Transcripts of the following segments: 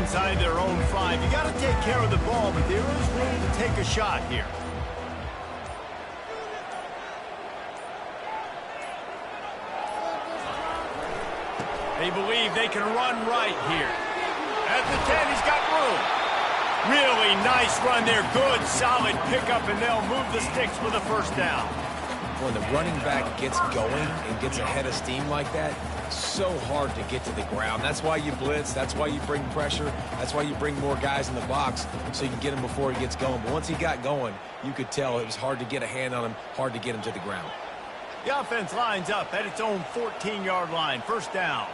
inside their own 5. You got to take care of the ball, but there is room to take a shot here. They believe they can run right here. At the 10, he's got room. Really nice run there. Good, solid pickup, and they'll move the sticks for the first down. When the running back gets going and gets ahead of steam like that, it's so hard to get to the ground. That's why you blitz. That's why you bring pressure. That's why you bring more guys in the box so you can get him before he gets going. But once he got going, you could tell it was hard to get a hand on him, hard to get him to the ground. The offense lines up at its own 14-yard line. First down.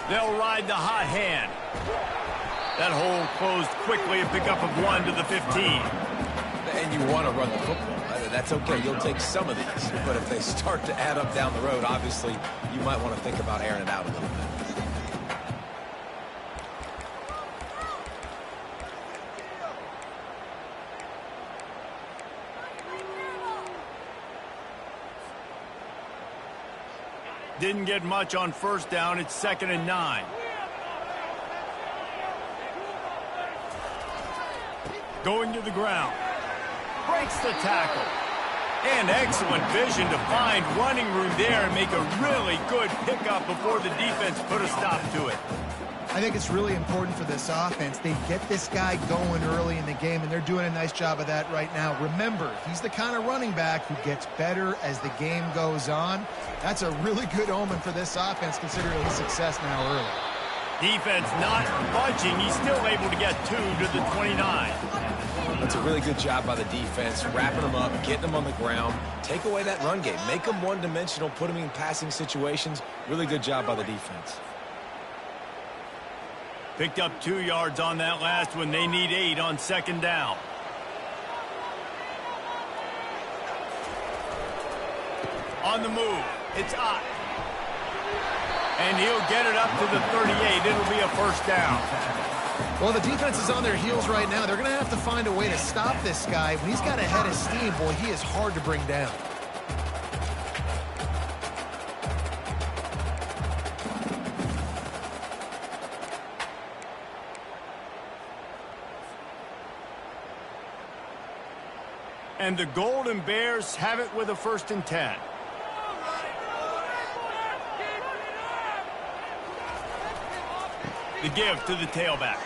They'll ride the hot hand. That hole closed quickly, a pickup of 1 to the 15. And you want to run the football. That's okay. You'll take some of these. But if they start to add up down the road, obviously, you might want to think about airing it out a little bit. Didn't get much on first down. It's 2nd and 9. Going to the ground. Breaks the tackle. And excellent vision to find running room there and make a really good pickup before the defense put a stop to it. I think it's really important for this offense. They get this guy going early in the game, and they're doing a nice job of that right now. Remember, he's the kind of running back who gets better as the game goes on. That's a really good omen for this offense, considering his success now early. Defense not budging. He's still able to get 2 to the 29. That's a really good job by the defense, wrapping them up, getting them on the ground. Take away that run game. Make them one-dimensional, put them in passing situations. Really good job by the defense. Picked up 2 yards on that last one. They need 8 on 2nd down. On the move, it's Ott. And he'll get it up to the 38. It'll be a first down. Well, the defense is on their heels right now. They're going to have to find a way to stop this guy. When he's got a head of steam, boy, he is hard to bring down. And the Golden Bears have it with a 1st and 10. The give to the tailback.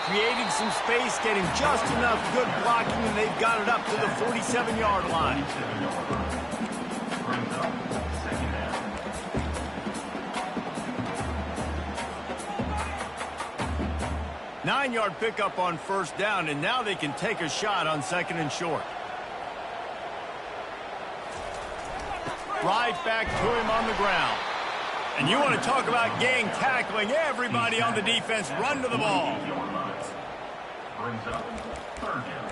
Creating some space, getting just enough good blocking, and they've got it up to the 47-yard line. Nine-yard pickup on first down, and now they can take a shot on 2nd and short. Right back to him on the ground. And you want to talk about gang tackling. Everybody on the defense run to the ball. Brings up 3rd down.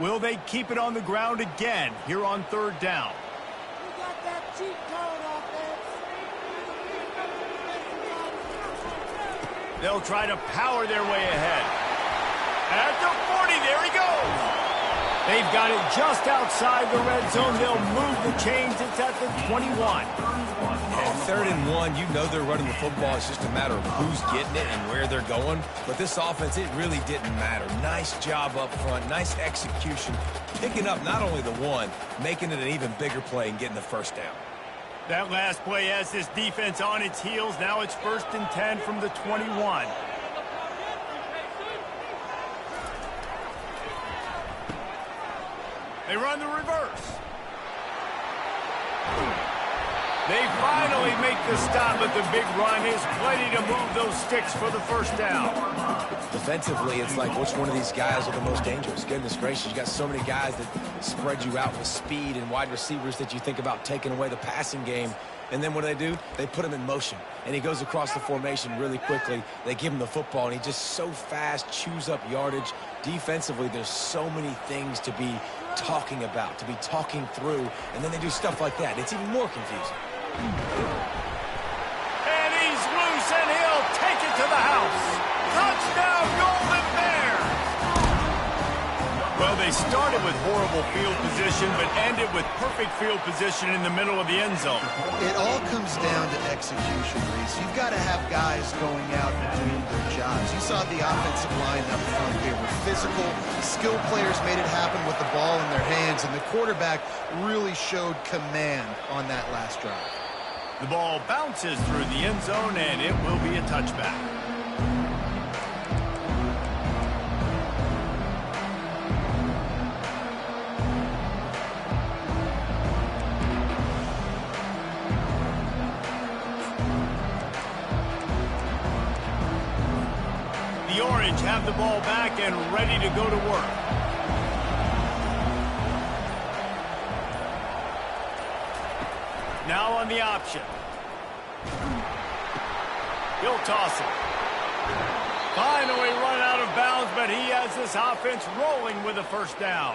Will they keep it on the ground again here on 3rd down? We got that cheat code offense. They'll try to power their way ahead. At the 40, there he goes. They've got it just outside the red zone. They'll move the chains. It's at the 21. And 3rd and 1, you know they're running the football. It's just a matter of who's getting it and where they're going. But this offense, it really didn't matter. Nice job up front, nice execution. Picking up not only the 1, making it an even bigger play and getting the first down. That last play has this defense on its heels. Now it's 1st and 10 from the 21. They run the reverse. They finally make the stop, but the big run is plenty to move those sticks for the first down. Defensively, it's like which one of these guys are the most dangerous? Goodness gracious, you got so many guys that spread you out with speed and wide receivers that you think about taking away the passing game. And then what do? They put him in motion. And he goes across the formation really quickly. They give him the football, and he just so fast, chews up yardage. Defensively, there's so many things to be talking about, to be talking through. And then they do stuff like that. It's even more confusing. And he's loose, and he'll take it to the house. Touchdown, Golden Bears! Well, they started with horrible field position, but ended with perfect field position in the middle of the end zone. It all comes down to execution, Reese. You've got to have guys going out and doing their jobs. You saw the offensive line up front. They were physical. Skilled players made it happen with the ball in their hands, and the quarterback really showed command on that last drive. The ball bounces through the end zone, and it will be a touchback. The Orange have the ball back and ready to go to work. Now on the option. He'll toss it. Finally run out of bounds, but he has this offense rolling with a first down.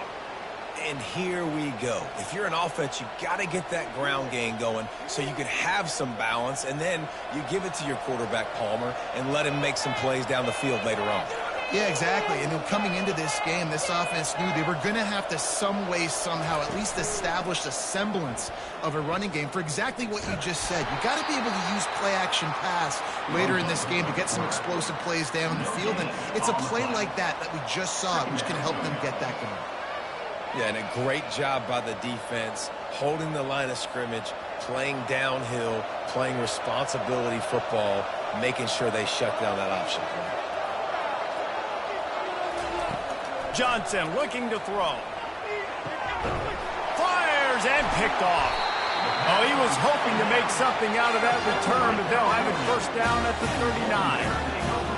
And here we go. If you're an offense, you got to get that ground game going so you can have some balance, and then you give it to your quarterback, Palmer, and let him make some plays down the field later on. Yeah, exactly. And then coming into this game, this offense knew they were going to have to some way, somehow, at least establish a semblance of a running game for exactly what you just said. You got to be able to use play-action pass later in this game to get some explosive plays down the field. And it's a play like that we just saw, which can help them get that going. Yeah, and a great job by the defense, holding the line of scrimmage, playing downhill, playing responsibility football, making sure they shut down that option play. Johnson looking to throw. Fires and picked off. Oh, he was hoping to make something out of that return, but they'll have it first down at the 39.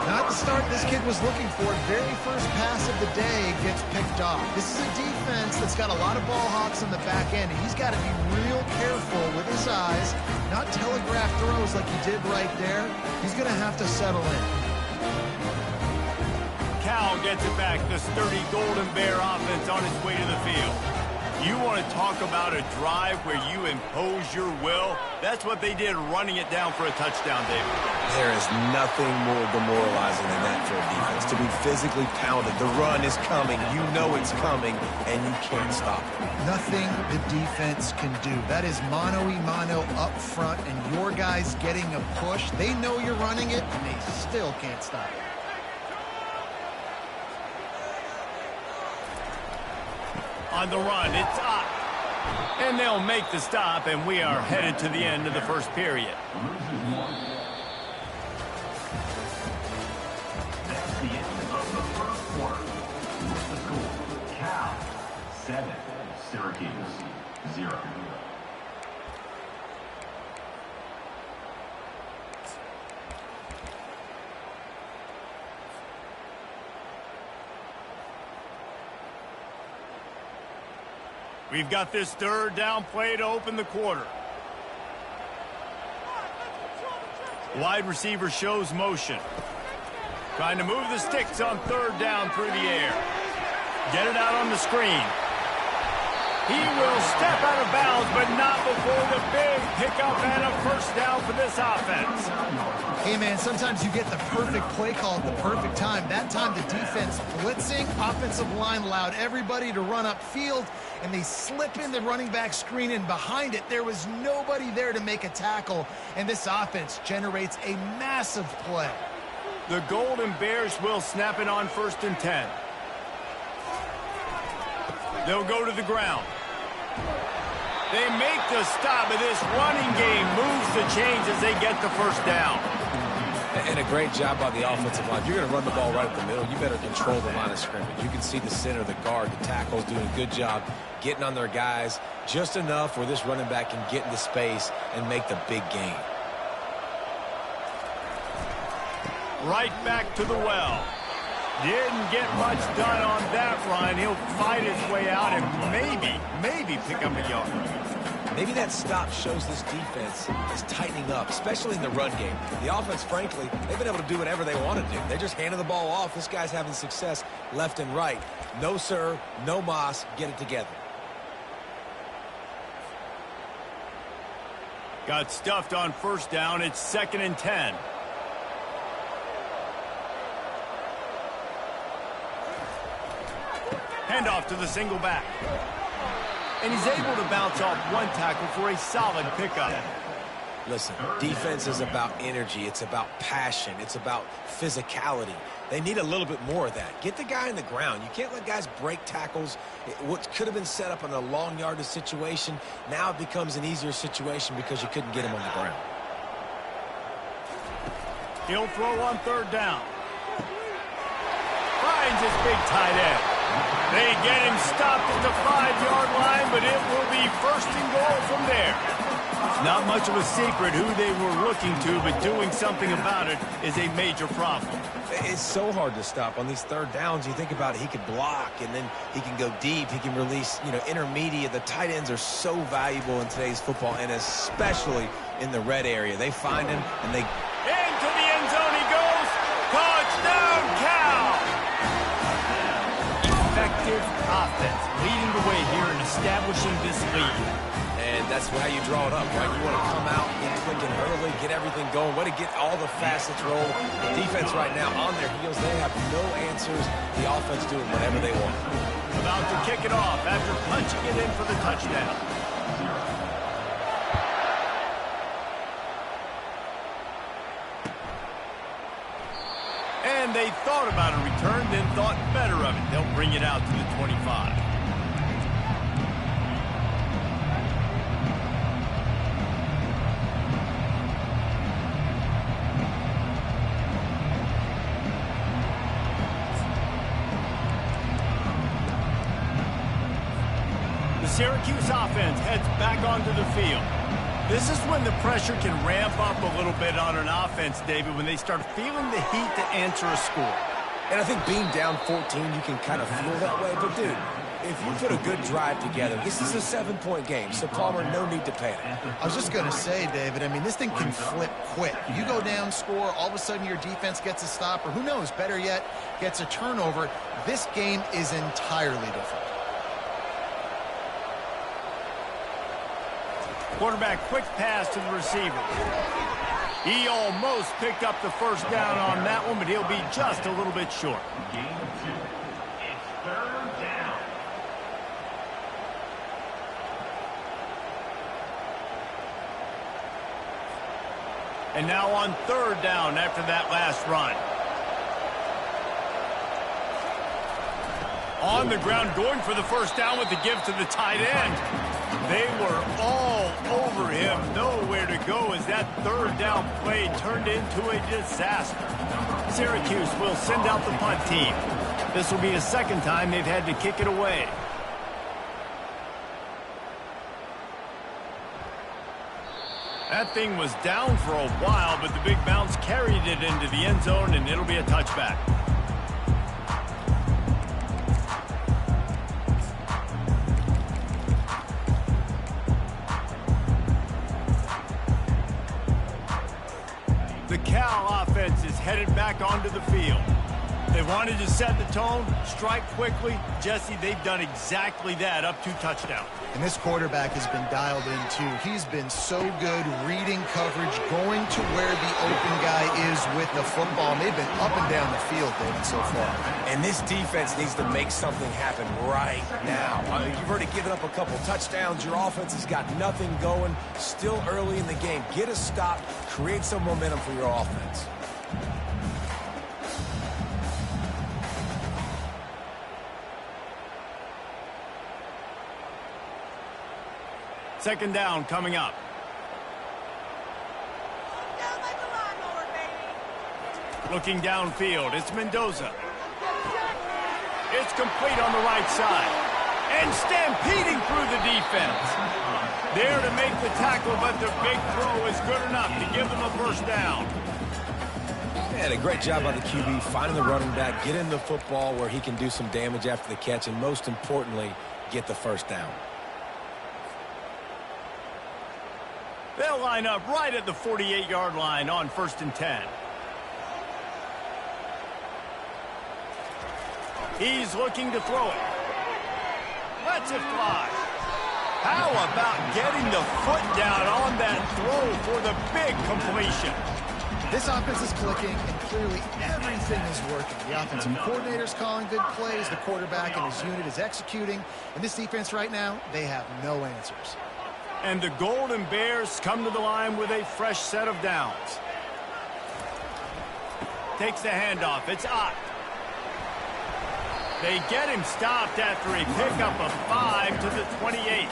Not the start this kid was looking for. Very first pass of the day gets picked off. This is a defense that's got a lot of ball hawks on the back end, and he's got to be real careful with his eyes, not telegraph throws like he did right there. He's going to have to settle in. Cal gets it back. The sturdy Golden Bear offense on its way to the field. You want to talk about a drive where you impose your will? That's what they did, running it down for a touchdown, David. There is nothing more demoralizing than that for a defense, to be physically pounded. The run is coming. You know it's coming, and you can't stop it. Nothing the defense can do. That is mano-a-mano up front, and your guys getting a push. They know you're running it, and they still can't stop it. On the run, it's up. And they'll make the stop, and we are headed to the end of the first period. That's the end of the first quarter. The score, Cal 7, Syracuse 0. We've got this third down play to open the quarter. Wide receiver shows motion. Trying to move the sticks on third down through the air. Get it out on the screen. He will step out of bounds, but not before the big pickup and a first down for this offense. Hey, man, sometimes you get the perfect play call at the perfect time. That time the defense blitzing, offensive line allowed everybody to run upfield, and they slip in the running back screen, and behind it, there was nobody there to make a tackle, and this offense generates a massive play. The Golden Bears will snap it on 1st and 10. They'll go to the ground. They make the stop, but this running game moves the chains as they get the first down. And a great job by the offensive line. If you're going to run the ball right up the middle, you better control the line of scrimmage. You can see the center, the guard, the tackles doing a good job getting on their guys just enough where this running back can get into space and make the big gain. Right back to the well. Didn't get much done on that run. He'll fight his way out and maybe pick up a yard. Maybe that stop shows this defense is tightening up, especially in the run game. The offense, frankly, they've been able to do whatever they want to do. They just handed the ball off. This guy's having success left and right. No, sir, no mas, get it together. Got stuffed on first down. It's 2nd and 10. Handoff to the single back. And he's able to bounce off one tackle for a solid pickup. Listen, defense is about energy. It's about passion. It's about physicality. They need a little bit more of that. Get the guy in the ground. You can't let guys break tackles. What could have been set up in a long yardage situation, now it becomes an easier situation because you couldn't get him on the ground. He'll throw on third down. Finds his big tight end. They get him stopped at the 5-yard line, but it will be first and goal from there. Not much of a secret who they were looking to, but doing something about it is a major problem. It's so hard to stop on these third downs. You think about it, he could block, and then he can go deep. He can release, intermediate. The tight ends are so valuable in today's football, and especially in the red area. They find him, and they... Into the end zone he goes. Touchdown, Cal! Effective offense, leading the way here in establishing this lead. And that's how you draw it up, right? You want to come out, get clicking early, get everything going, way to get all the facets rolling. The defense right now on their heels, they have no answers. The offense doing whatever they want. About to kick it off after punching it in for the touchdown. And they thought about a return, then thought better of it. They'll bring it out to the 25. Syracuse offense heads back onto the field. This is when the pressure can ramp up a little bit on an offense, David, when they start feeling the heat to answer a score. And I think being down 14, you can kind of feel that way. But, dude, if you put a good drive together, this is a 7-point game. So, Palmer, no need to panic. I was just going to say, David, this thing can flip quick. You go down, score, all of a sudden your defense gets a stop, or who knows, better yet, gets a turnover. This game is entirely different. Quarterback quick pass to the receiver. He almost picked up the first down on that one, but he'll be just a little bit short. Game 2. It's third down. And now on third down after that last run. On the ground, going for the first down with the give to the tight end. They were all over him, nowhere to go as that third down play turned into a disaster. Syracuse will send out the punt team. This will be the second time they've had to kick it away. That thing was down for a while, but the big bounce carried it into the end zone, and it'll be a touchback. The Cal offense is headed back onto the field. They wanted to set the tone, strike quickly. Jesse, they've done exactly that, up 2 touchdowns. And this quarterback has been dialed in, too. He's been so good reading coverage, going to where the open guy is with the football. And they've been up and down the field, David, so far. And this defense needs to make something happen right now. You've already given up a couple touchdowns. Your offense has got nothing going. Still early in the game. Get a stop. Create some momentum for your offense. Second down coming up. Down like a lawnmower, baby. Looking downfield, it's Mendoza. It's complete on the right side. And stampeding through the defense. There to make the tackle, but the big throw is good enough to give them a first down. Man, a great job by the QB, finding the running back, get him the football where he can do some damage after the catch, and most importantly, get the first down. They'll line up right at the 48-yard line on 1st and 10. He's looking to throw it. Lets it fly. How about getting the foot down on that throw for the big completion? This offense is clicking, and clearly everything is working. The offensive coordinator's calling good plays, the quarterback and his unit is executing, and this defense right now, they have no answers. And the Golden Bears come to the line with a fresh set of downs. Takes the handoff. It's Ott. They get him stopped after a pickup of 5 to the 28.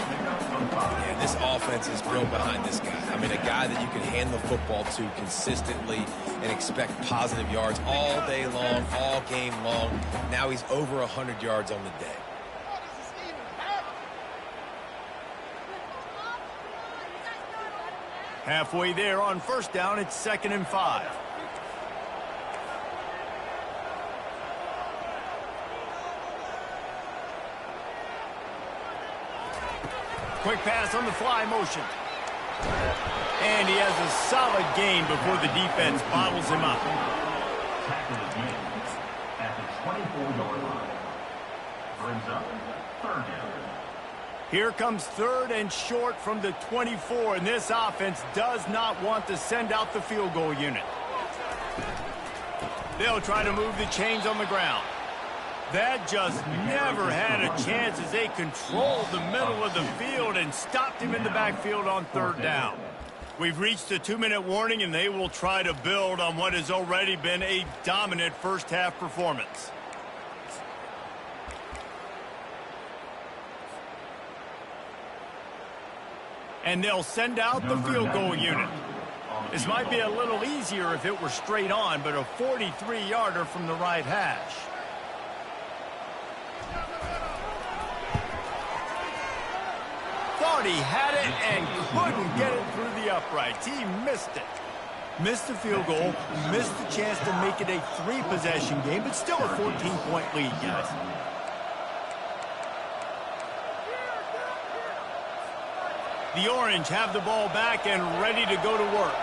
Yeah, this offense is built behind this guy. I mean, a guy that you can hand the football to consistently and expect positive yards all day long, all game long. Now he's over 100 yards on the day. Halfway there on first down, it's 2nd and 5. Quick pass on the fly motion. And he has a solid gain before the defense bottles him up. Tackle again at the 24-yard line. Brings up 3rd down. Here comes 3rd and short from the 24, and this offense does not want to send out the field goal unit. They'll try to move the chains on the ground. That just never had a chance as they controlled the middle of the field and stopped him in the backfield on 3rd down. We've reached the 2-minute warning, and they will try to build on what has already been a dominant first-half performance. And they'll send out the field goal unit. This might be a little easier if it were straight on, but a 43-yarder from the right hash. Thought he had it and couldn't get it through the uprights. He missed it. Missed the field goal, missed the chance to make it a 3-possession game, but still a 14-point lead, guys. The Orange have the ball back and ready to go to work.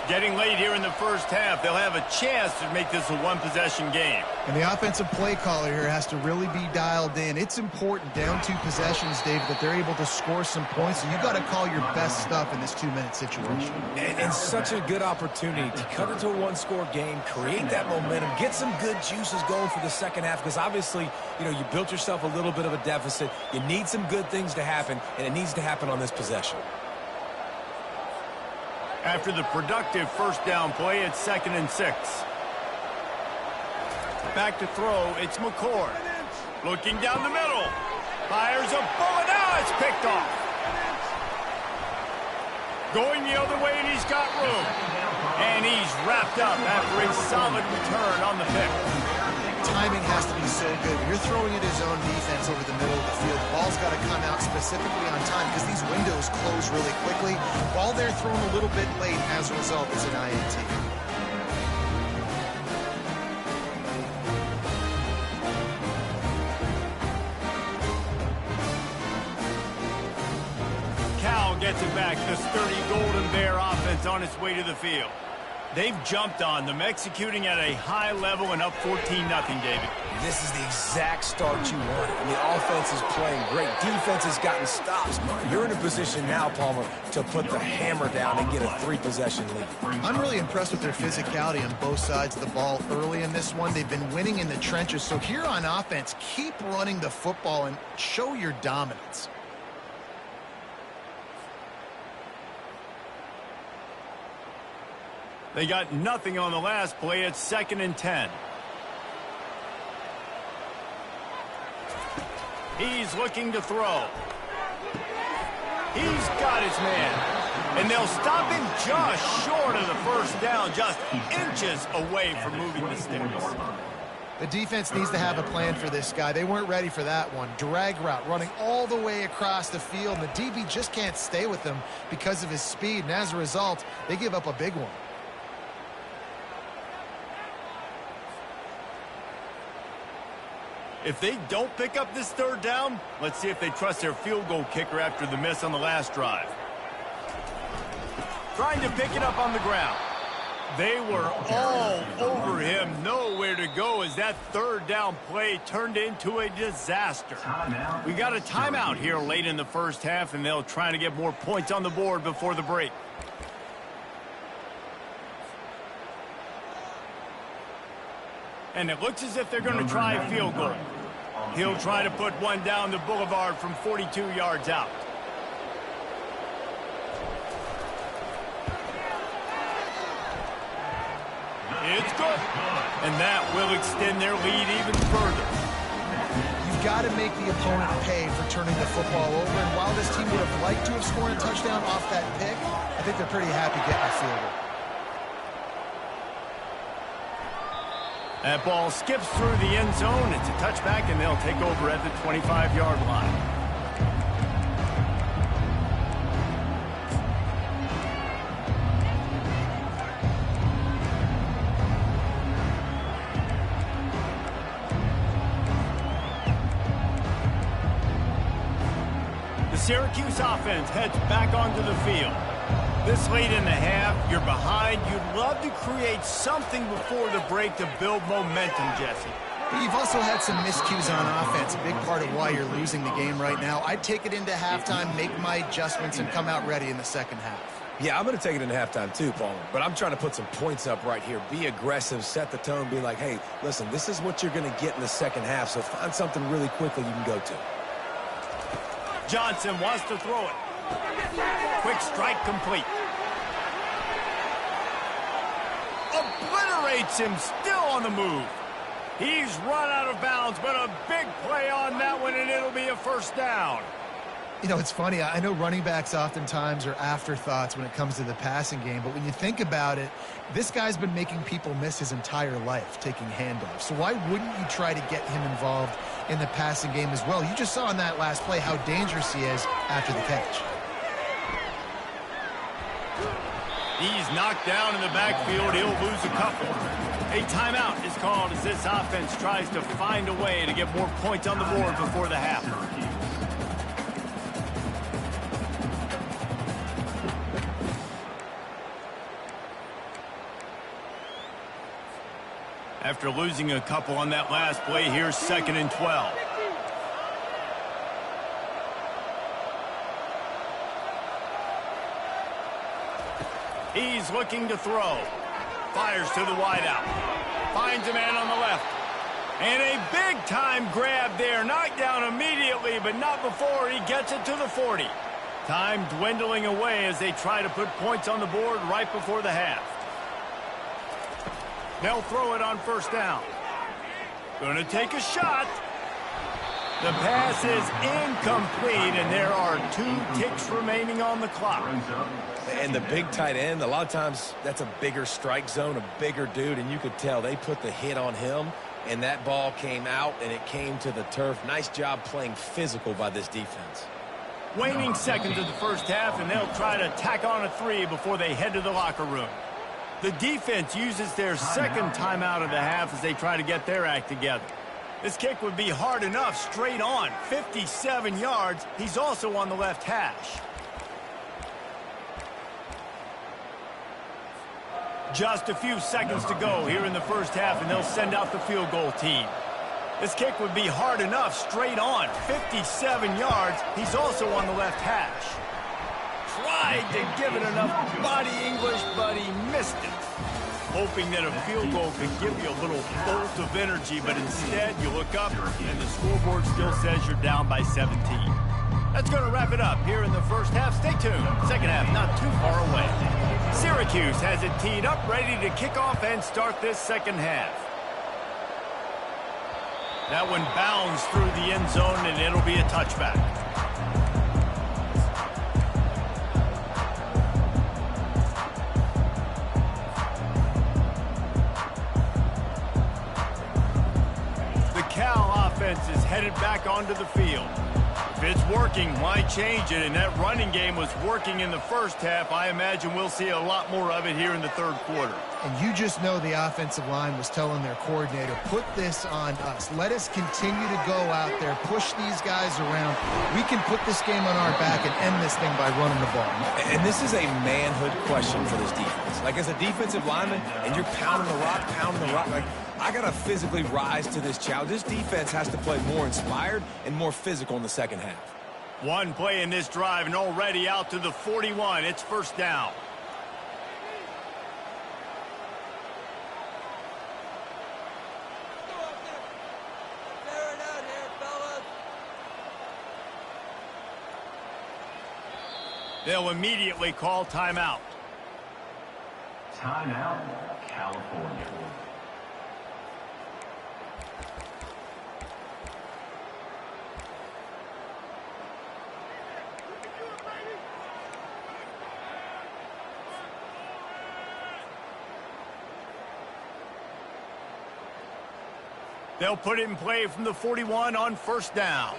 Getting late here in the first half, they'll have a chance to make this a 1-possession game. And the offensive play caller here has to really be dialed in. It's important down 2 possessions, David, that they're able to score some points. So you got to call your best stuff in this 2-minute situation. And such a good opportunity to cut into a 1-score game, create that momentum, get some good juices going for the second half, because obviously, you know, you built yourself a little bit of a deficit. You need some good things to happen, and it needs to happen on this possession. After the productive first down play, it's 2nd and 6. Back to throw, it's McCord. Looking down the middle. Fires a bullet. Now it's picked off. Going the other way, and he's got room. And he's wrapped up after a solid return on the pick. Timing has to be so good. You're throwing at his own defense over the middle of the field. The ball's got to come out specifically on time because these windows close really quickly. Ball there thrown a little bit late. As a result, it's an INT. Cal gets it back. The sturdy Golden Bear offense on its way to the field. They've jumped on them, executing at a high level and up 14-0, David. This is the exact start you want. And the offense is playing great. Defense has gotten stops. You're in a position now, Palmer, to put the hammer down and get a 3-possession lead. I'm really impressed with their physicality on both sides of the ball early in this one. They've been winning in the trenches. So here on offense, keep running the football and show your dominance. They got nothing on the last play. It's 2nd and 10. He's looking to throw. He's got his man. And they'll stop him just short of the first down, just inches away from moving the sticks. The defense needs to have a plan for this guy. They weren't ready for that one. Drag route, running all the way across the field. And the DB just can't stay with him because of his speed. And as a result, they give up a big one. If they don't pick up this 3rd down, let's see if they trust their field goal kicker after the miss on the last drive. Trying to pick it up on the ground. They were all over him, nowhere to go as that 3rd down play turned into a disaster. We got a timeout here late in the first half, and they'll try to get more points on the board before the break. And it looks as if they're going to try a field goal. He'll try to put one down the boulevard from 42 yards out. It's good. And that will extend their lead even further. You've got to make the opponent pay for turning the football over. And while this team would have liked to have scored a touchdown off that pick, I think they're pretty happy getting a field goal. That ball skips through the end zone. It's a touchback, and they'll take over at the 25-yard line. The Syracuse offense heads back onto the field. This late in the half, you're behind. You'd love to create something before the break to build momentum, Jesse. But you've also had some miscues on offense, a big part of why you're losing the game right now. I'd take it into halftime, make my adjustments, and come out ready in the second half. Yeah, I'm going to take it into halftime too, Paul. But I'm trying to put some points up right here. Be aggressive, set the tone, be like, hey, listen, this is what you're going to get in the second half, so find something really quickly you can go to. Johnson wants to throw it. Quick strike complete. Obliterates him, still on the move. He's run out of bounds, but a big play on that one, and it'll be a first down. You know, it's funny. I know running backs oftentimes are afterthoughts when it comes to the passing game, but when you think about it, this guy's been making people miss his entire life taking handoffs. So why wouldn't you try to get him involved in the passing game as well? You just saw in that last play how dangerous he is after the catch. He's knocked down in the backfield. He'll lose a couple. A timeout is called as this offense tries to find a way to get more points on the board before the half. After losing a couple on that last play, here's 2nd and 12. He's looking to throw. Fires to the wideout. Finds a man on the left. And a big-time grab there. Knocked down immediately, but not before he gets it to the 40. Time dwindling away as they try to put points on the board right before the half. They'll throw it on first down. Gonna take a shot. The pass is incomplete, and there are 2 ticks remaining on the clock. And the big tight end, a lot of times that's a bigger strike zone, a bigger dude, and you could tell they put the hit on him, and that ball came out, and it came to the turf. Nice job playing physical by this defense. Waning seconds of the first half, and they'll try to tack on a 3 before they head to the locker room. The defense uses their second timeout of the half as they try to get their act together. This kick would be hard enough straight on. 57 yards. He's also on the left hash. Just a few seconds to go here in the first half, and they'll send out the field goal team. This kick would be hard enough straight on. 57 yards. He's also on the left hash. Tried to give it enough body English, but he missed it. Hoping that a field goal could give you a little bolt of energy, but instead you look up and the scoreboard still says you're down by 17. That's going to wrap it up here in the first half. Stay tuned. Second half not too far away. Syracuse has it teed up, ready to kick off and start this second half. That one bounds through the end zone, and it'll be a touchback. Is headed back onto the field. If it's working, why change it? And that running game was working in the first half. I imagine we'll see a lot more of it here in the third quarter. And you just know the offensive line was telling their coordinator, put this on us. Let us continue to go out there, push these guys around. We can put this game on our back and end this thing by running the ball. And this is a manhood question for this defense. Like, as a defensive lineman, and you're pounding the rock, like, I got to physically rise to this challenge. This defense has to play more inspired and more physical in the second half. One play in this drive, and already out to the 41. It's first down. They'll immediately call timeout. Timeout, California. They'll put it in play from the 41 on first down.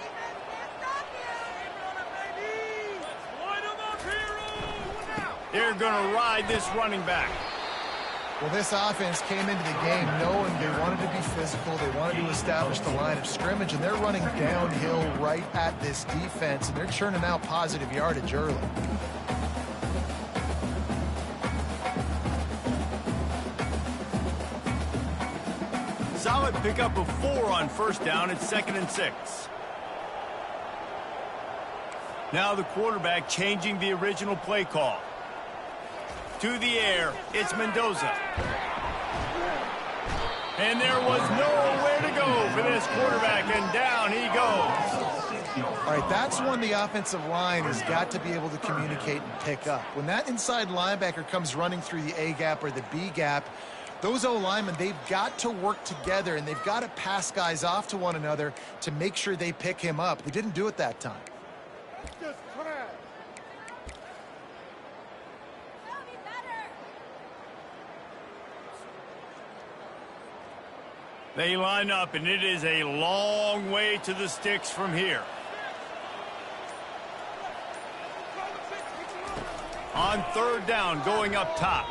They're going to ride this running back. Well, this offense came into the game knowing they wanted to be physical. They wanted to establish the line of scrimmage, and they're running downhill right at this defense, and they're churning out positive yardage early. Solid pickup of 4 on first down. It's 2nd and 6. Now the quarterback changing the original play call. To the air, it's Mendoza. And there was nowhere to go for this quarterback, and down he goes. All right, that's when the offensive line has got to be able to communicate and pick up. When that inside linebacker comes running through the A gap or the B gap, those O-linemen, they've got to work together, and they've got to pass guys off to one another to make sure they pick him up. They didn't do it that time. They line up, and it is a long way to the sticks from here. On third down, going up top.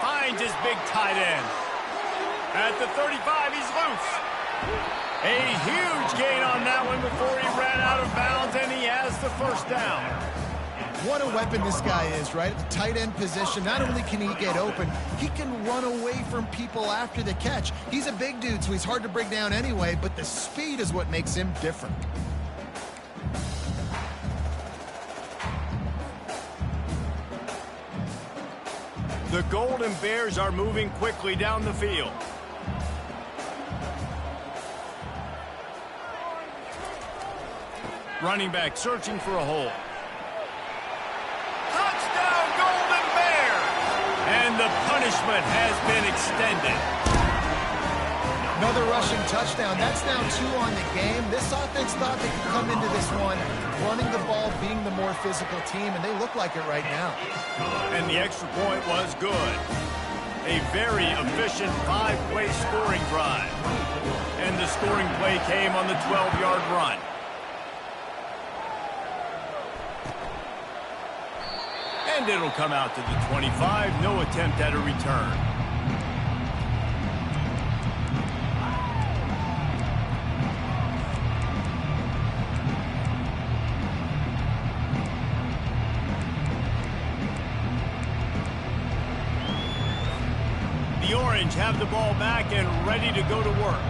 Finds his big tight end. At the 35, he's loose. A huge gain on that one before he ran out of bounds, and he has the first down. What a weapon this guy is, right? At the tight end position, not only can he get open, he can run away from people after the catch. He's a big dude, so he's hard to bring down anyway, but the speed is what makes him different. The Golden Bears are moving quickly down the field. Running back searching for a hole. Touchdown, Golden Bears! And the punishment has been extended. Another rushing touchdown. That's now 2 on the game. This offense thought they could come into this one running the ball, being the more physical team, and they look like it right now. And the extra point was good. A very efficient 5-play scoring drive. And the scoring play came on the 12-yard run. And it'll come out to the 25. No attempt at a return. The Orange have the ball back and ready to go to work.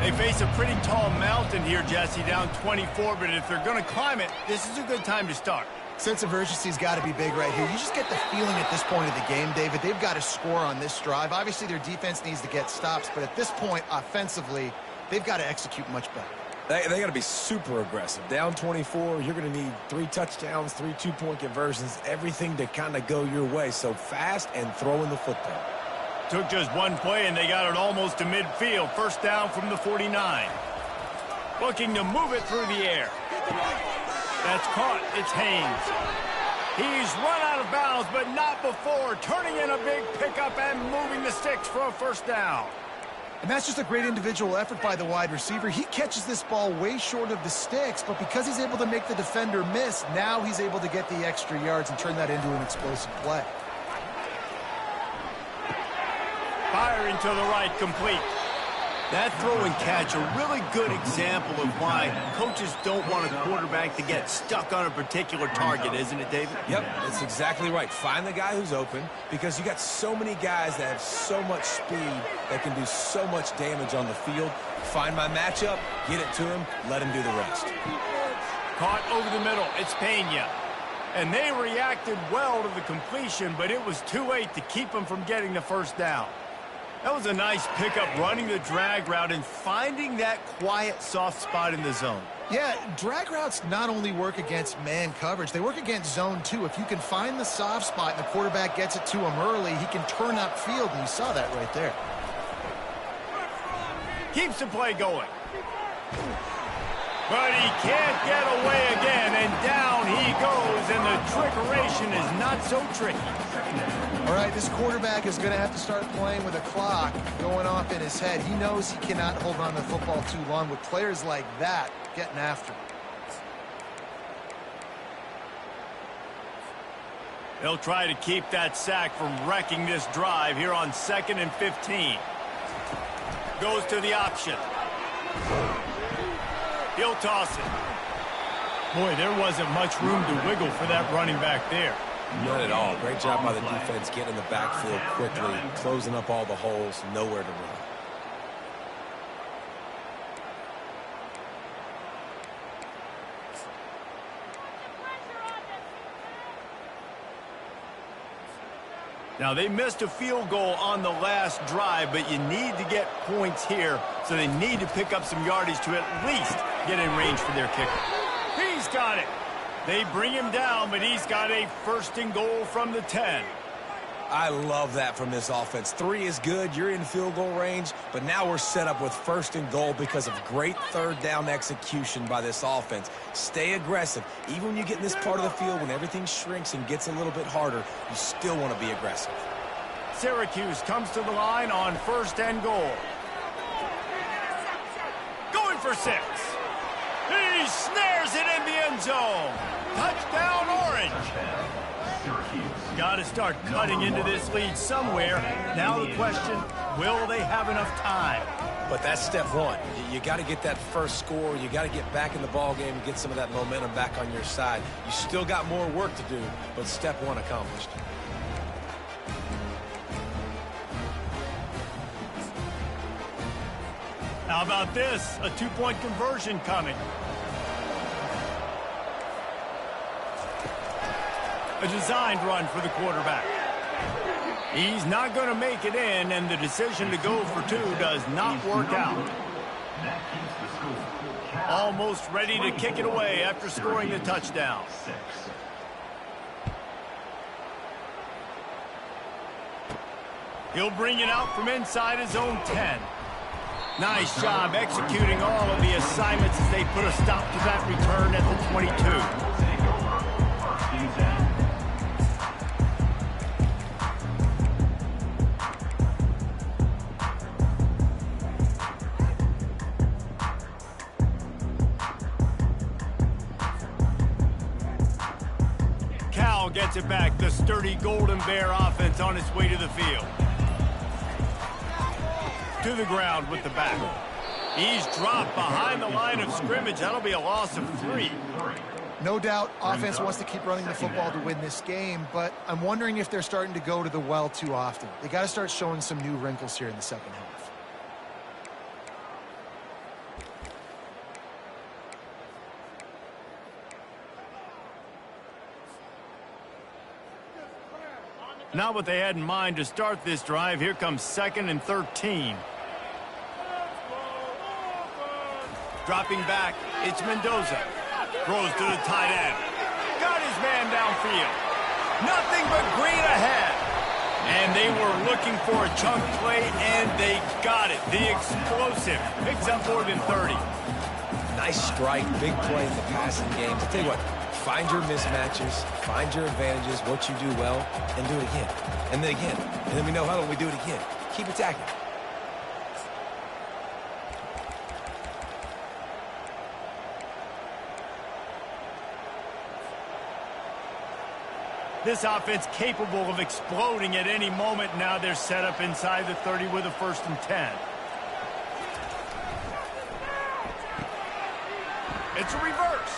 They face a pretty tall mountain here, Jesse, down 24, but if they're going to climb it, this is a good time to start. Sense of urgency's got to be big right here. You just get the feeling at this point of the game, David, they've got to score on this drive. Obviously, their defense needs to get stops, but at this point, offensively, they've got to execute much better. They got to be super aggressive. Down 24, you're going to need 3 touchdowns, 3 two-point conversions, everything to kind of go your way. So fast and throwing the football. Took just one play, and they got it almost to midfield. First down from the 49. Looking to move it through the air. That's caught. It's Haynes. He's run out of bounds, but not before. Turning in a big pickup and moving the sticks for a first down. And that's just a great individual effort by the wide receiver. He catches this ball way short of the sticks, but because he's able to make the defender miss, now he's able to get the extra yards and turn that into an explosive play. Firing to the right, complete. That throw and catch, a really good example of why coaches don't want a quarterback to get stuck on a particular target, isn't it, David? Yep, that's exactly right. Find the guy who's open, because you got so many guys that have so much speed that can do so much damage on the field. Find my matchup, get it to him, let him do the rest. Caught over the middle, it's Pena. And they reacted well to the completion, but it was too late to keep them from getting the first down. That was a nice pickup, running the drag route and finding that quiet, soft spot in the zone. Yeah, drag routes not only work against man coverage, they work against zone too. If you can find the soft spot and the quarterback gets it to him early, he can turn upfield, and you saw that right there. Keeps the play going. But he can't get away again, and down he goes, and the trickeration is not so tricky. All right, this quarterback is going to have to start playing with a clock going off in his head. He knows he cannot hold on to the football too long with players like that getting after him. They'll try to keep that sack from wrecking this drive here on 2nd and 15. Goes to the option. He'll toss it. Boy, there wasn't much room to wiggle for that running back there. Not at all. Great job by the defense getting in the backfield quickly, closing up all the holes, nowhere to run. Now, they missed a field goal on the last drive, but you need to get points here, so they need to pick up some yardage to at least get in range for their kicker. He's got it. They bring him down, but he's got a 1st and goal from the 10. I love that from this offense. 3 is good. You're in field goal range, but now we're set up with 1st and goal because of great 3rd down execution by this offense. Stay aggressive. Even when you get in this part of the field, when everything shrinks and gets a little bit harder, you still want to be aggressive. Syracuse comes to the line on 1st and goal. Going for 6. He snares it in the end zone. Touchdown, Orange. Got to start cutting into this lead somewhere. Now the question, will they have enough time? But that's step 1. You got to get that first score. You got to get back in the ball game and get some of that momentum back on your side. You still got more work to do, but step 1 accomplished. How about this? A 2-point conversion coming. A designed run for the quarterback. He's not going to make it in, and the decision to go for 2 does not work out. Almost ready to kick it away after scoring the touchdown. He'll bring it out from inside his own 10. Nice job executing all of the assignments as they put a stop to that return at the 22. Cal gets it back. The sturdy Golden Bear offense on its way to the field. To the ground with the back. He's dropped behind the line of scrimmage. That'll be a loss of 3. No doubt offense wants to keep running the football to win this game, but I'm wondering if they're starting to go to the well too often. They got to start showing some new wrinkles here in the second half. Not what they had in mind to start this drive. Here comes 2nd and 13. Dropping back, it's Mendoza. Throws to the tight end. Got his man downfield. Nothing but green ahead. And they were looking for a chunk play, and they got it. The explosive picks up more than 30. Nice strike, big play in the passing game. I'll tell you what, find your mismatches, find your advantages, what you do well, and do it again. And then again. And then we know how we do it again. Keep attacking. This offense capable of exploding at any moment. Now they're set up inside the 30 with a 1st and 10. It's a reverse.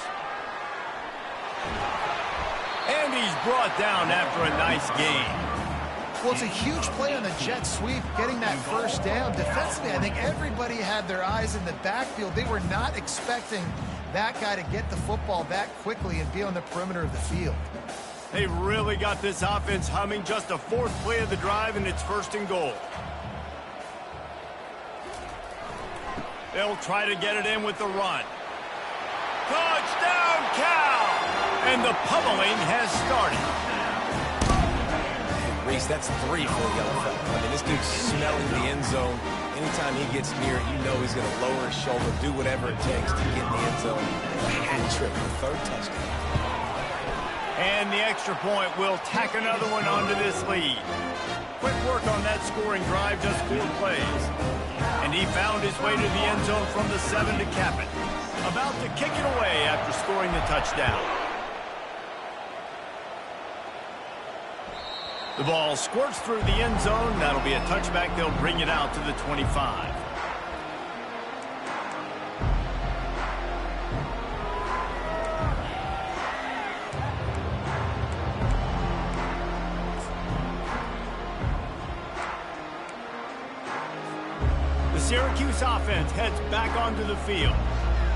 And he's brought down after a nice gain. Well, it's a huge play on the jet sweep, getting that 1st down. Defensively, I think everybody had their eyes in the backfield. They were not expecting that guy to get the football that quickly and be on the perimeter of the field. They really got this offense humming. Just a 4th play of the drive, and it's 1st and goal. They'll try to get it in with the run. Touchdown, Cal! And the pummeling has started. Reese, that's 3 for the yellow flag. I mean, this dude's smelling the end zone. Anytime he gets near it, you know he's going to lower his shoulder, do whatever it takes to get in the end zone. A hat trick, the 3rd touchdown. And the extra point will tack another one onto this lead. Quick work on that scoring drive, just 4 plays. And he found his way to the end zone from the 7 to cap it. About to kick it away after scoring the touchdown. The ball squirts through the end zone. That'll be a touchback. They'll bring it out to the 25. The Syracuse offense heads back onto the field.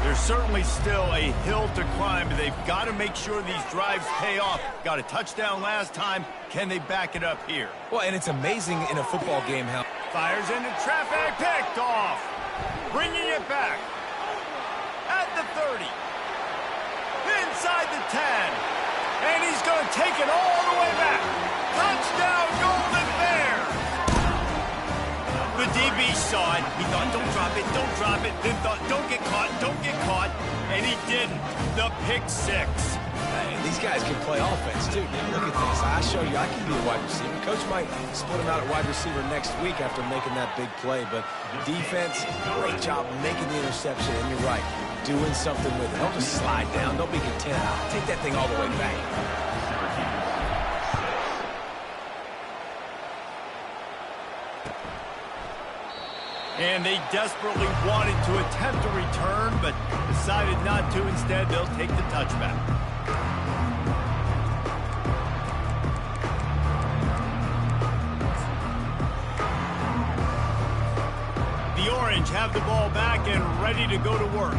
There's certainly still a hill to climb, but they've got to make sure these drives pay off. Got a touchdown last time. Can they back it up here? Well, and it's amazing in a football game how... Fires into traffic, picked off. Bringing it back. At the 30. Inside the 10. And he's going to take it all the way back. Touchdown, Golden Bears. The DB saw it. He thought, don't drop it, don't drop it. Then thought, don't get caught, don't get caught. And he didn't. The pick 6. Hey, these guys can play offense, too. Look at this. I show you I can be a wide receiver. Coach might split him out at wide receiver next week after making that big play. But defense, great job making the interception. And you're right, doing something with it. Don't just slide down. Don't be content. Take that thing all the way back. And they desperately wanted to attempt a return, but decided not to. Instead, they'll take the touchback. The Orange have the ball back and ready to go to work.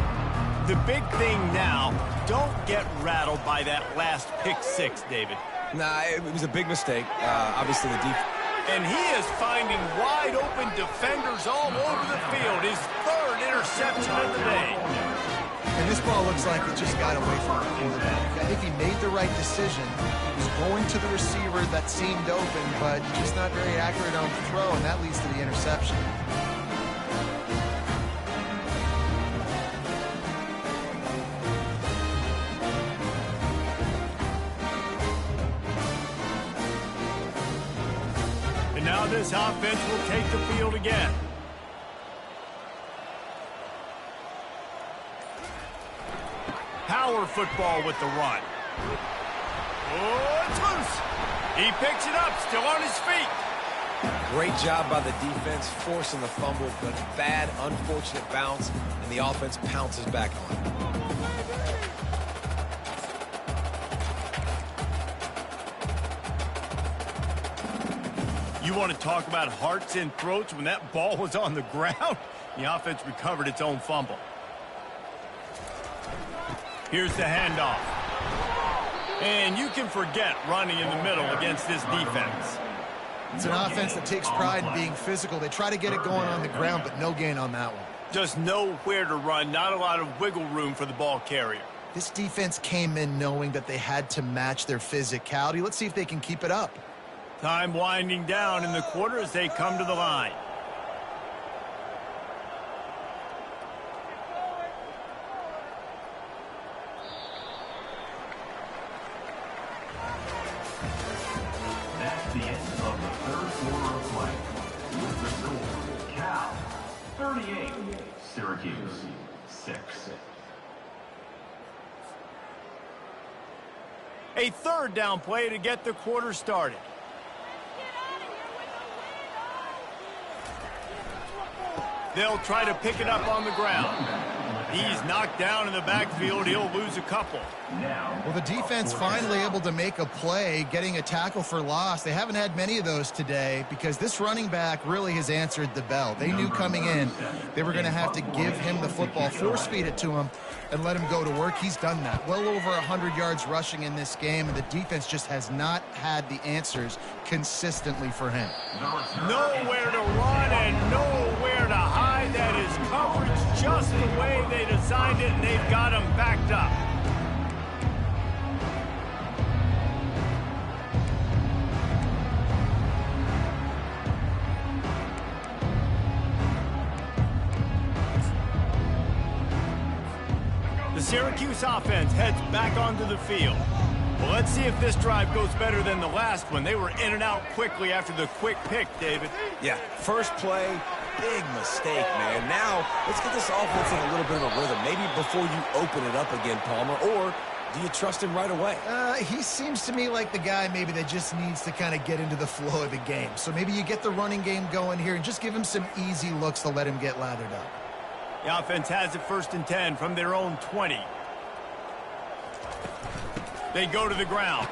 The big thing now, don't get rattled by that last pick 6, David. Nah, it was a big mistake. Obviously, the defense. And he is finding wide-open defenders all over the field. His 3rd interception of the day. And this ball looks like it just got away from the quarterback. I think he made the right decision. He was going to the receiver that seemed open, but just not very accurate on the throw, and that leads to the interception. Now this offense will take the field again. Power football with the run. Oh, it's loose. He picks it up, still on his feet. Great job by the defense, forcing the fumble, but bad, unfortunate bounce, and the offense pounces back on it. You want to talk about hearts and throats when that ball was on the ground? The offense recovered its own fumble. Here's the handoff. And you can forget running in the middle against this defense. It's an offense that takes pride in being physical. They try to get it going on the ground, but no gain on that one. Just nowhere to run, not a lot of wiggle room for the ball carrier. This defense came in knowing that they had to match their physicality. Let's see if they can keep it up. Time winding down in the quarter as they come to the line. That's the end of the 3rd quarter of play. With the score, Cal 38, Syracuse 6. A 3rd down play to get the quarter started. They'll try to pick it up on the ground. He's knocked down in the backfield. He'll lose a couple. Well, the defense finally able to make a play, getting a tackle for loss. They haven't had many of those today because this running back really has answered the bell. They knew coming in they were going to have to give him the football, force-feed it to him, and let him go to work. He's done that. Well over 100 yards rushing in this game, and the defense just has not had the answers consistently for him. Nowhere to run and nowhere to hide. guy that is coverage just the way they designed it, and they've got him backed up. The Syracuse offense heads back onto the field. Well, let's see if this drive goes better than the last one. They were in and out quickly after the quick pick, David. Yeah, first play, big mistake, man. Now, let's get this offense in a little bit of a rhythm. Maybe before you open it up again, Palmer, or do you trust him right away? He seems to me like the guy maybe that just needs to kind of get into the flow of the game. So maybe you get the running game going here and just give him some easy looks to let him get lathered up. The offense has it 1st and 10 from their own 20. They go to the ground.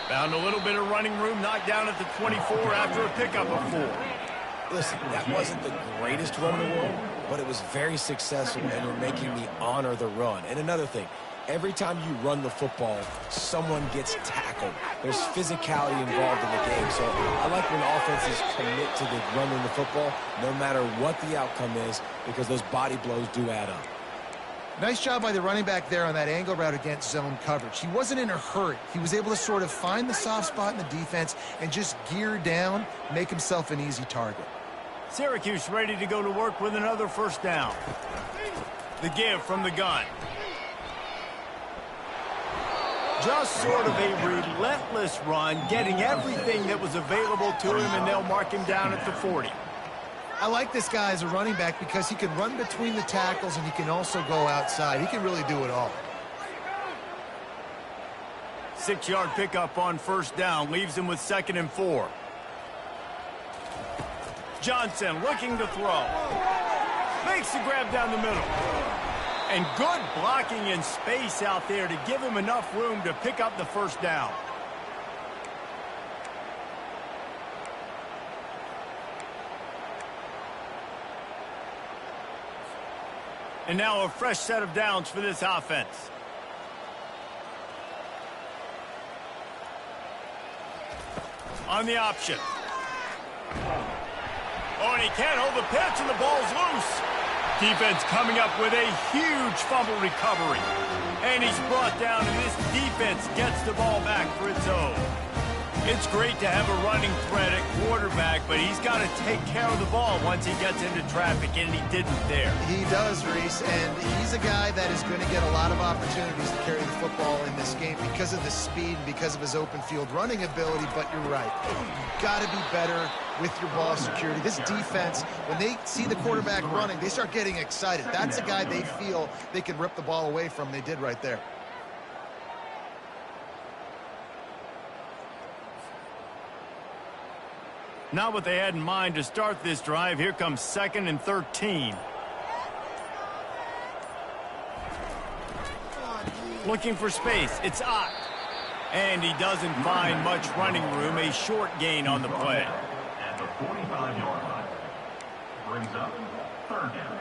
Found a little bit of running room, knocked down at the 24 after a pickup of 4. Listen, that wasn't the greatest run in the world, but it was very successful, and you're making me honor the run. And another thing, every time you run the football, someone gets tackled. There's physicality involved in the game. So I like when offenses commit to the running the football, no matter what the outcome is, because those body blows do add up. Nice job by the running back there on that angle route against zone coverage. He wasn't in a hurry. He was able to sort of find the soft spot in the defense and just gear down, make himself an easy target. Syracuse ready to go to work with another 1st down. The give from the gun. Just sort of a relentless run, getting everything that was available to him, and they'll mark him down at the 40. I like this guy as a running back because he can run between the tackles and he can also go outside. He can really do it all. 6-yard pickup on 1st down leaves him with 2nd and 4. Johnson looking to throw. Makes the grab down the middle. And good blocking in space out there to give him enough room to pick up the 1st down. And now a fresh set of downs for this offense. On the option. Oh, and he can't hold the pitch, and the ball's loose. Defense coming up with a huge fumble recovery. And he's brought down, and this defense gets the ball back for its own. It's great to have a running threat at quarterback, but he's got to take care of the ball once he gets into traffic, and he didn't there. He does, Reese, and he's a guy that is going to get a lot of opportunities to carry the football in this game because of the speed, because of his open field running ability, but you're right. You've got to be better with your ball security. This defense, when they see the quarterback running, they start getting excited. That's a guy they feel they can rip the ball away from. They did right there. Not what they had in mind to start this drive. Here comes 2nd and 13. Looking for space. It's Ott. And he doesn't find much running room. A short gain on the play. At the 45-yard line. Brings up 3rd down.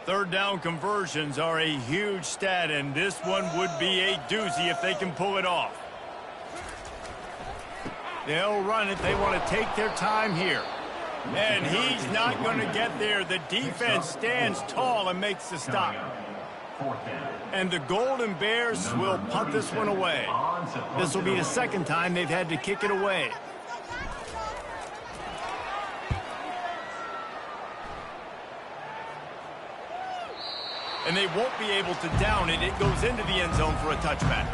Third down conversions are a huge stat, and this one would be a doozy if they can pull it off. They'll run it. They want to take their time here. And he's not going to get there. The defense stands tall and makes the stop. And the Golden Bears will punt this one away. This will be the 2nd time they've had to kick it away. And they won't be able to down it. It goes into the end zone for a touchback.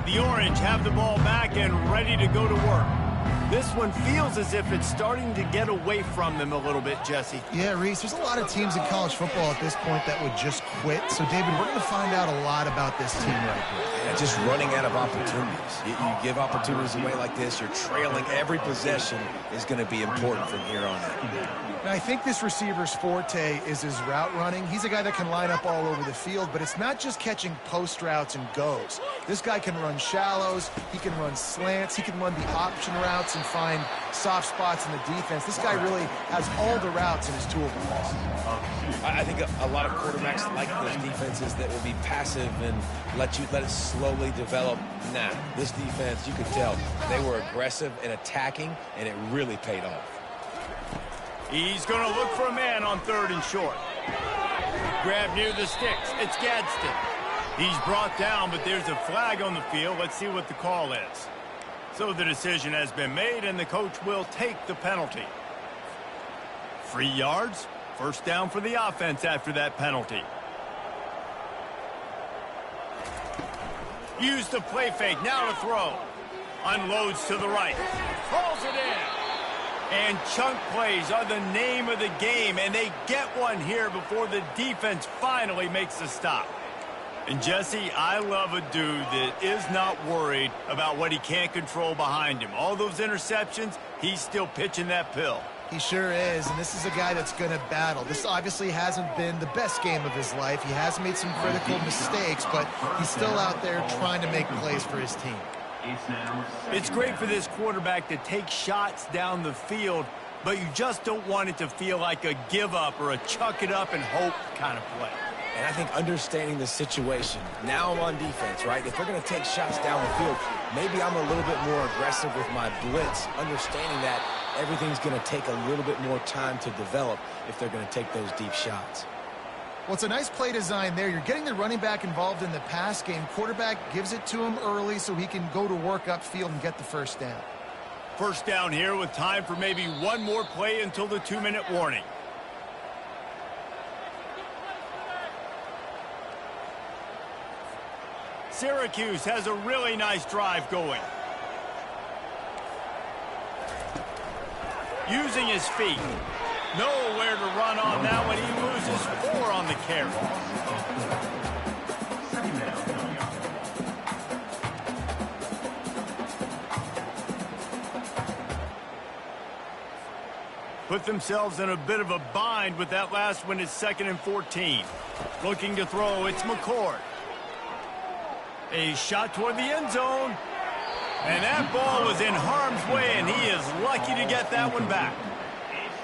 The Orange have the ball back and ready to go to work. This one feels as if it's starting to get away from them a little bit, Jesse. Yeah, Reese, there's a lot of teams in college football at this point that would just quit. So, David, we're going to find out a lot about this team right here. Yeah, just running out of opportunities. You give opportunities away like this, you're trailing. Every possession is going to be important from here on out. Now, I think this receiver's forte is his route running. He's a guy that can line up all over the field, but it's not just catching post routes and goes. This guy can run shallows, he can run slants, he can run the option routes and find soft spots in the defense. This guy really has all the routes in his toolbox. I think a lot of quarterbacks like those defenses that will be passive and let it slowly develop. Nah, this defense, you could tell, they were aggressive and attacking, and it really paid off. He's going to look for a man on 3rd and short. Grab near the sticks. It's Gadsden. He's brought down, but there's a flag on the field. Let's see what the call is. So the decision has been made, and the coach will take the penalty. 3 yards. First down for the offense after that penalty. Use the play fake. Now to throw. Unloads to the right. Calls it in. And chunk plays are the name of the game, and they get one here before the defense finally makes the stop. And, Jesse, I love a dude that is not worried about what he can't control behind him. All those interceptions, he's still pitching that pill. He sure is, and this is a guy that's going to battle. This obviously hasn't been the best game of his life. He has made some critical mistakes, but he's still out there trying to make plays for his team. It's great for this quarterback to take shots down the field, but you just don't want it to feel like a give-up or a chuck-it-up and hope kind of play. And I think understanding the situation, now I'm on defense, right? If they're going to take shots down the field, maybe I'm a little bit more aggressive with my blitz, understanding that everything's going to take a little bit more time to develop if they're going to take those deep shots. Well, it's a nice play design there. You're getting the running back involved in the pass game. Quarterback gives it to him early so he can go to work upfield and get the first down. First down here with time for maybe one more play until the 2-minute warning. Syracuse has a really nice drive going. Using his feet. Nowhere to run on that one. He loses 4 on the carry. Put themselves in a bit of a bind with that last one. It's 2nd and 14. Looking to throw. It's McCord. A shot toward the end zone. And that ball was in harm's way, and he is lucky to get that one back.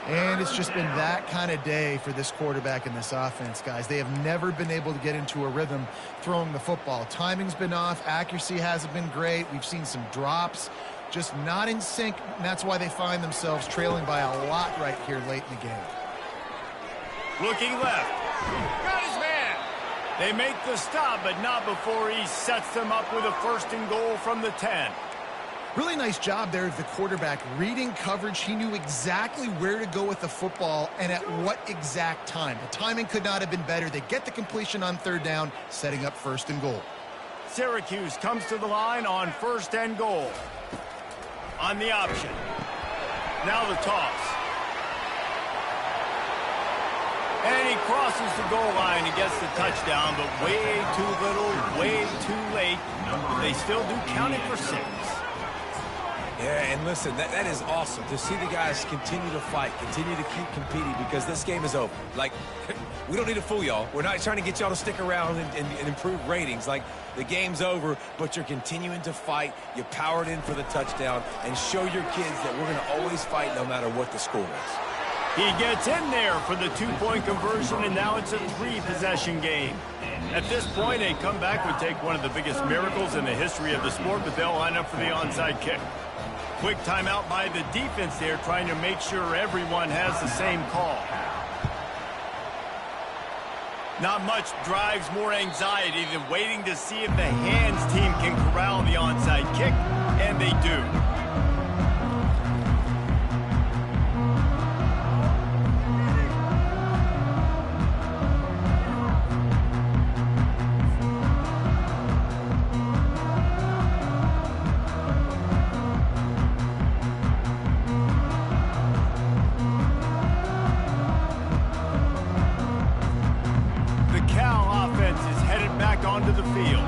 And it's just been that kind of day for this quarterback and this offense, guys. They have never been able to get into a rhythm throwing the football. Timing's been off. Accuracy hasn't been great. We've seen some drops. Just not in sync, and that's why they find themselves trailing by a lot right here late in the game. Looking left. Got his man. They make the stop, but not before he sets them up with a 1st and goal from the 10. Really nice job there of the quarterback. Reading coverage, he knew exactly where to go with the football and at what exact time. The timing could not have been better. They get the completion on 3rd down, setting up 1st and goal. Syracuse comes to the line on 1st and goal. On the option. Now the toss. And he crosses the goal line and gets the touchdown, but way too little, way too late. They still do count it for 6. Yeah, and listen, that is awesome to see the guys continue to fight, continue to keep competing, because this game is over. Like, we don't need to fool y'all. We're not trying to get y'all to stick around and improve ratings. Like, the game's over, but you're continuing to fight. You powered in for the touchdown, and show your kids that we're going to always fight no matter what the score is. He gets in there for the 2-point conversion, and now it's a 3-possession game. At this point, a comeback would take one of the biggest miracles in the history of the sport, but they'll line up for the onside kick. Quick timeout by the defense there, trying to make sure everyone has the same call. Not much drives more anxiety than waiting to see if the hands team can corral the onside kick, and they do. Onto the field.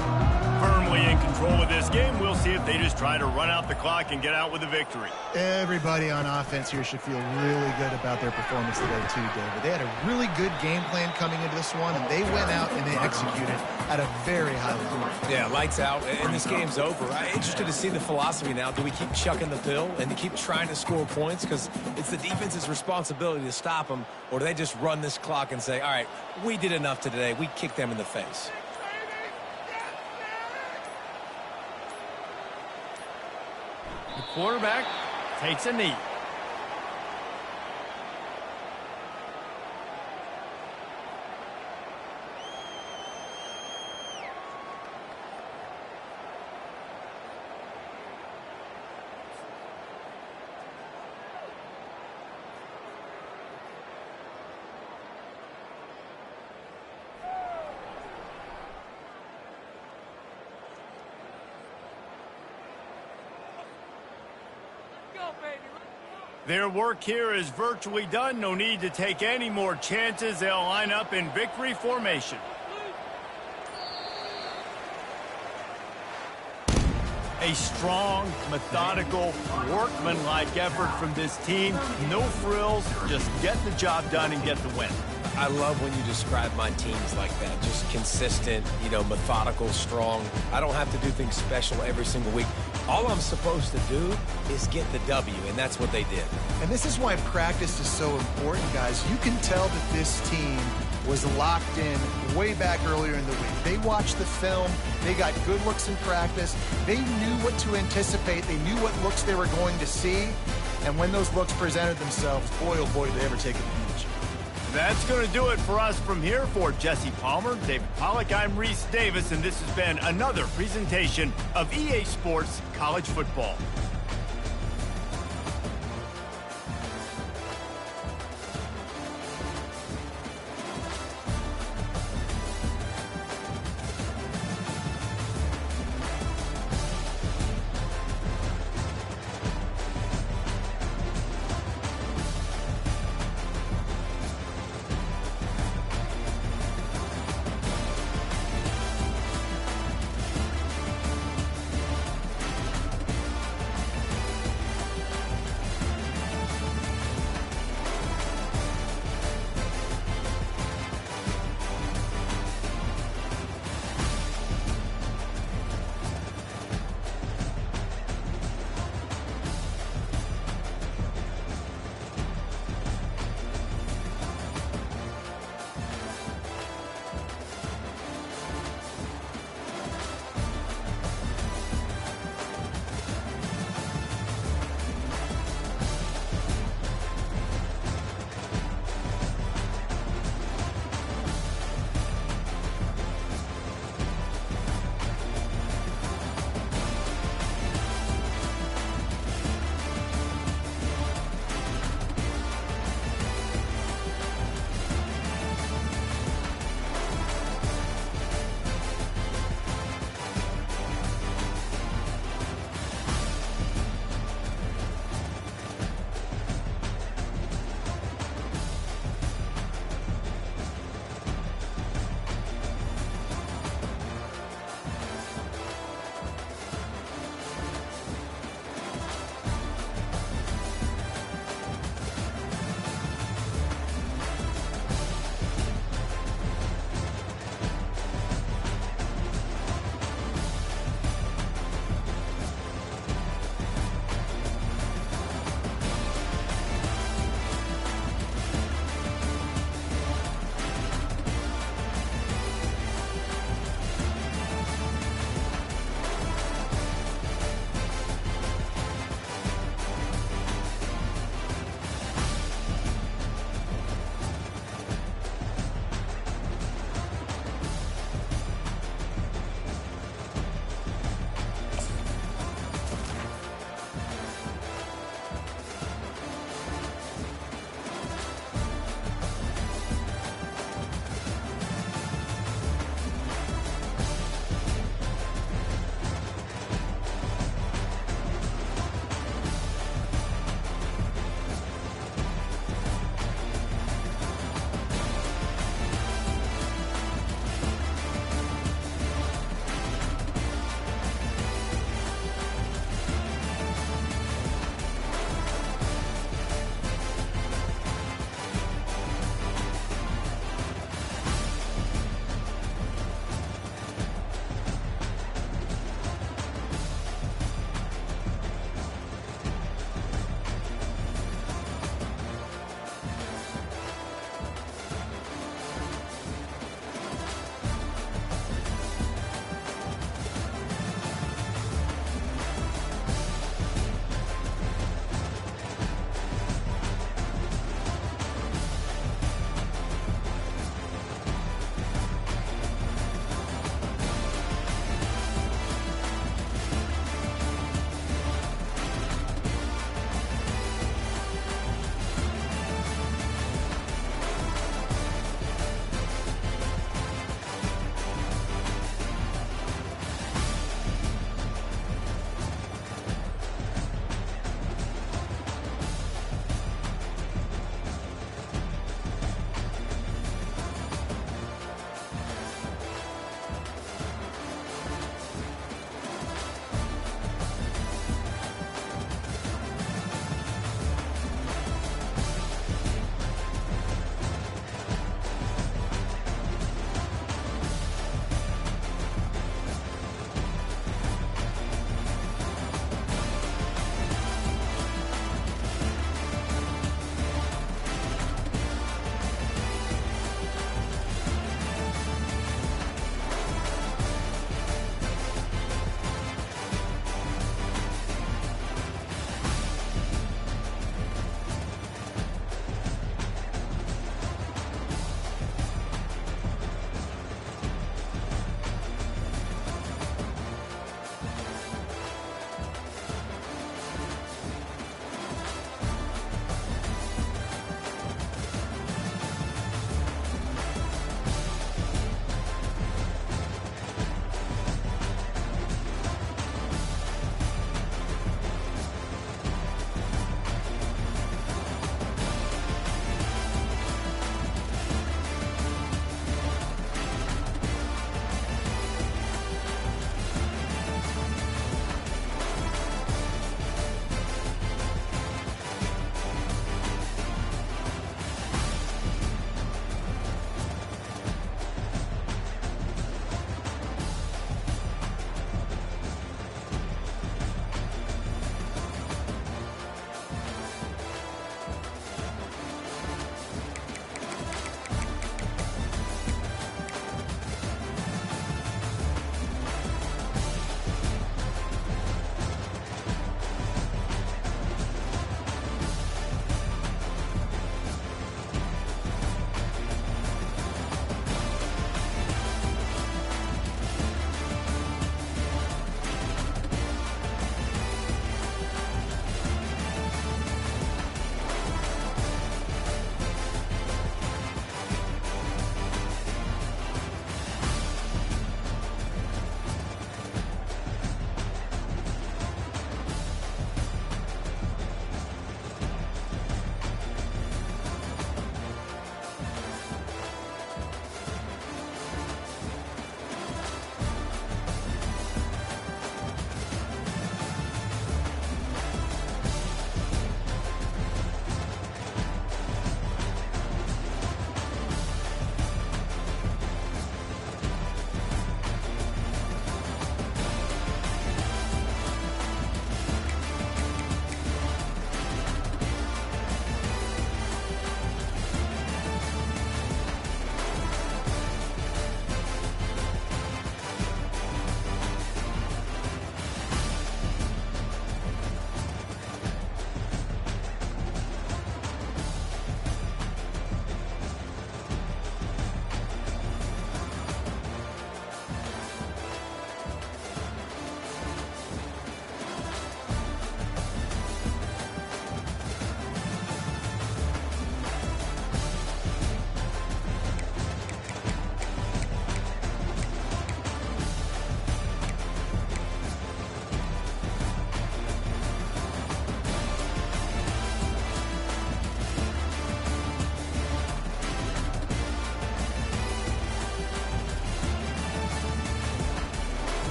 firmly in control of this game. We'll see if they just try to run out the clock and get out with a victory. Everybody on offense here should feel really good about their performance today too, David. They had a really good game plan coming into this one, and they went out and they executed at a very high level. Yeah, lights out, and this game's over. I'm interested to see the philosophy now. Do we keep chucking the pill and keep trying to score points because it's the defense's responsibility to stop them, or do they just run this clock and say, all right, we did enough today, we kicked them in the face? The quarterback takes a knee. Their work here is virtually done. No need to take any more chances. They'll line up in victory formation. A strong, methodical, workmanlike effort from this team. No frills, just get the job done and get the win. I love when you describe my teams like that. Just consistent, methodical, strong. I don't have to do things special every single week. All I'm supposed to do is get the W, and that's what they did. And this is why practice is so important, guys. You can tell that this team was locked in way back earlier in the week. They watched the film. They got good looks in practice. They knew what to anticipate. They knew what looks they were going to see. And when those looks presented themselves, boy, oh boy, did they ever take advantage. That's going to do it for us from here. For Jesse Palmer, David Pollack, I'm Reese Davis, and this has been another presentation of EA Sports College Football.